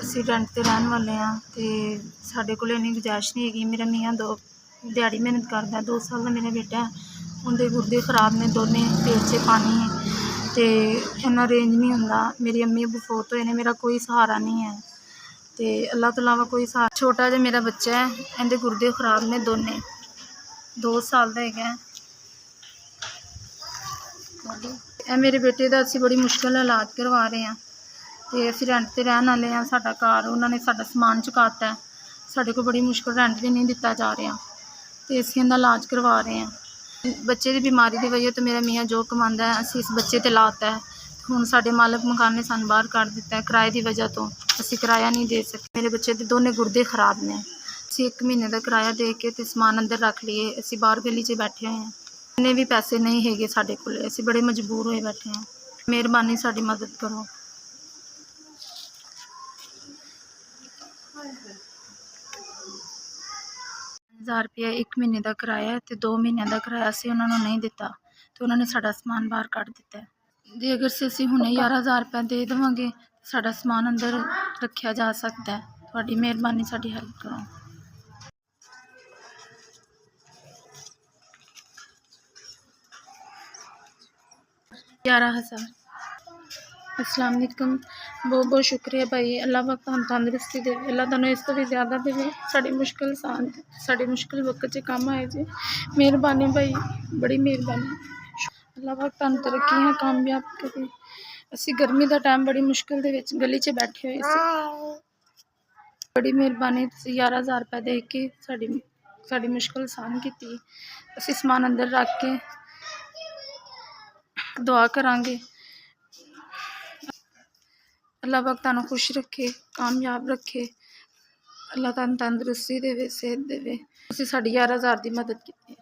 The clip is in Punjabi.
ਅਸੀਂ ਰੈਂਟ 'ਤੇ ਰਹਿਣ ਵਾਲੇ ਹਾਂ ਅਤੇ ਸਾਡੇ ਕੋਲ ਇੰਨੀ ਗੁੰਜਾਇਸ਼ ਨਹੀਂ ਹੈਗੀ। ਮੇਰਾ ਮੀਆਂ ਦਿਹਾੜੀ ਮਿਹਨਤ ਕਰਦਾ। 2 ਸਾਲ ਦਾ ਮੇਰਾ ਬੇਟਾ ਹੈ, ਉਹਦੇ ਗੁਰਦੇ ਖਰਾਬ ਨੇ ਦੋਨੇ, ਪੇਟ 'ਚ ਪਾਣੀ ਹੈ ਅਤੇ ਇੰਨਾ ਅਰੇਂਜ ਨਹੀਂ ਹੁੰਦਾ। ਮੇਰੀ ਅੰਮੀ ਅੱਬੂ ਫੌਤ ਹੋਏ ਨੇ, ਮੇਰਾ ਕੋਈ ਸਹਾਰਾ ਨਹੀਂ ਹੈ ਅਤੇ ਅੱਲ੍ਹਾ ਤੋਂ ਇਲਾਵਾ ਕੋਈ ਸਹਾਰਾ। ਛੋਟਾ ਜਿਹਾ ਮੇਰਾ ਬੱਚਾ ਹੈ, ਇਹਦੇ ਗੁਰਦੇ ਖਰਾਬ ਨੇ ਦੋਨੇ, 2 ਸਾਲ ਦਾ ਹੈਗਾ। ਇਹ ਮੇਰੇ ਬੇਟੇ ਦਾ ਅਸੀਂ ਬੜੀ ਮੁਸ਼ਕਿਲ ਨਾਲ ਇਲਾਜ ਕਰਵਾ ਰਹੇ ਹਾਂ ਅਤੇ ਅਸੀਂ ਰੈਂਟ 'ਤੇ ਰਹਿਣ ਵਾਲੇ ਹਾਂ। ਸਾਡਾ ਘਰ ਉਹਨਾਂ ਨੇ ਸਾਡਾ ਸਮਾਨ ਚੁਕਾਤਾ ਹੈ, ਸਾਡੇ ਕੋਲ ਬੜੀ ਮੁਸ਼ਕਿਲ ਰੈਂਟ ਵੀ ਨਹੀਂ ਦਿੱਤਾ ਜਾ ਰਿਹਾ ਅਤੇ ਅਸੀਂ ਇਹਦਾ ਇਲਾਜ ਕਰਵਾ ਰਹੇ ਹਾਂ। ਬੱਚੇ ਦੀ ਬਿਮਾਰੀ ਦੀ ਵਜ੍ਹਾ ਤੋਂ ਮੇਰਾ ਮੀਆਂ ਜੋ ਕਮਾਉਂਦਾ ਹੈ ਅਸੀਂ ਇਸ ਬੱਚੇ 'ਤੇ ਲਾਤਾ ਹੈ। ਹੁਣ ਸਾਡੇ ਮਾਲਕ ਮਕਾਨ ਨੇ ਸਾਨੂੰ ਬਾਹਰ ਕੱਢ ਦਿੱਤਾ ਹੈ ਕਿਰਾਏ ਦੀ ਵਜ੍ਹਾ ਤੋਂ। ਅਸੀਂ ਕਿਰਾਇਆ ਨਹੀਂ ਦੇ ਸਕਦੇ। ਮੇਰੇ ਬੱਚੇ ਦੇ ਦੋਨੇ ਗੁਰਦੇ ਖਰਾਬ ਨੇ। ਅਸੀਂ 1 ਮਹੀਨੇ ਦਾ ਕਿਰਾਇਆ ਦੇ ਕੇ ਅਤੇ ਸਮਾਨ ਅੰਦਰ ਰੱਖ ਲਈਏ। ਅਸੀਂ ਬਾਹਰ ਗਲੀ 'ਚ ਬੈਠੇ ਹੋਏ ਹਾਂ, ਇੰਨੇ ਵੀ ਪੈਸੇ ਨਹੀਂ ਹੈਗੇ ਸਾਡੇ ਕੋਲ। ਅਸੀਂ ਬੜੇ ਮਜਬੂਰ ਹੋਏ ਬੈਠੇ ਹਾਂ। ਮਿਹਰਬਾਨੀ ਸਾਡੀ ਮਦਦ ਕਰੋ। 1000 ਰੁਪਇਆ 1 ਮਹੀਨੇ ਦਾ ਕਿਰਾਇਆ ਅਤੇ 2 ਮਹੀਨਿਆਂ ਦਾ ਕਿਰਾਇਆ ਅਸੀਂ ਉਹਨਾਂ ਨੂੰ ਨਹੀਂ ਦਿੱਤਾ ਅਤੇ ਉਹਨਾਂ ਨੇ ਸਾਡਾ ਸਮਾਨ ਬਾਹਰ ਕੱਢ ਦਿੱਤਾ ਹੈ। ਜੇ ਅਗਰ ਅਸੀਂ ਹੁਣੇ 11,000 ਰੁਪਇਆ ਦੇ ਦੇਵਾਂਗੇ ਸਾਡਾ ਸਮਾਨ ਅੰਦਰ ਰੱਖਿਆ ਜਾ ਸਕਦਾ ਹੈ। ਤੁਹਾਡੀ ਮਿਹਰਬਾਨੀ, ਸਾਡੀ ਹੈਲਪ ਕਰੋ। 11,000। अस्सलाम वालेकुम। बहुत बहुत शुक्रिया भाई। अल्लाह पाक तुहानू तंदुरुस्ती दे, अल्लाह तुहानू इस तो भी ज़्यादा देवे। साड़ी मुश्किल आसान, साड़ी मुश्किल वक्त च काम आए जी। मेहरबानी भाई, बड़ी मेहरबानी। अल्लाह पाक तुहानू तरक्कियां कामयाब करे। असी गर्मी का टाइम बड़ी मुश्किल दे विच गली च बैठे हुए सी। बड़ी मेहरबानी, तुसीं 11,000 रुपये दे के साड़ी मुश्किल आसान की। असी समान अंदर रख के दुआ करांगे। अल्लाह पाक तुहानू खुश रखे, कामयाब रखे। अल्लाह तुहानू तंदुरुस्ती देवे, सेहत देवे। तुसीं साडी 11,000 की मदद की।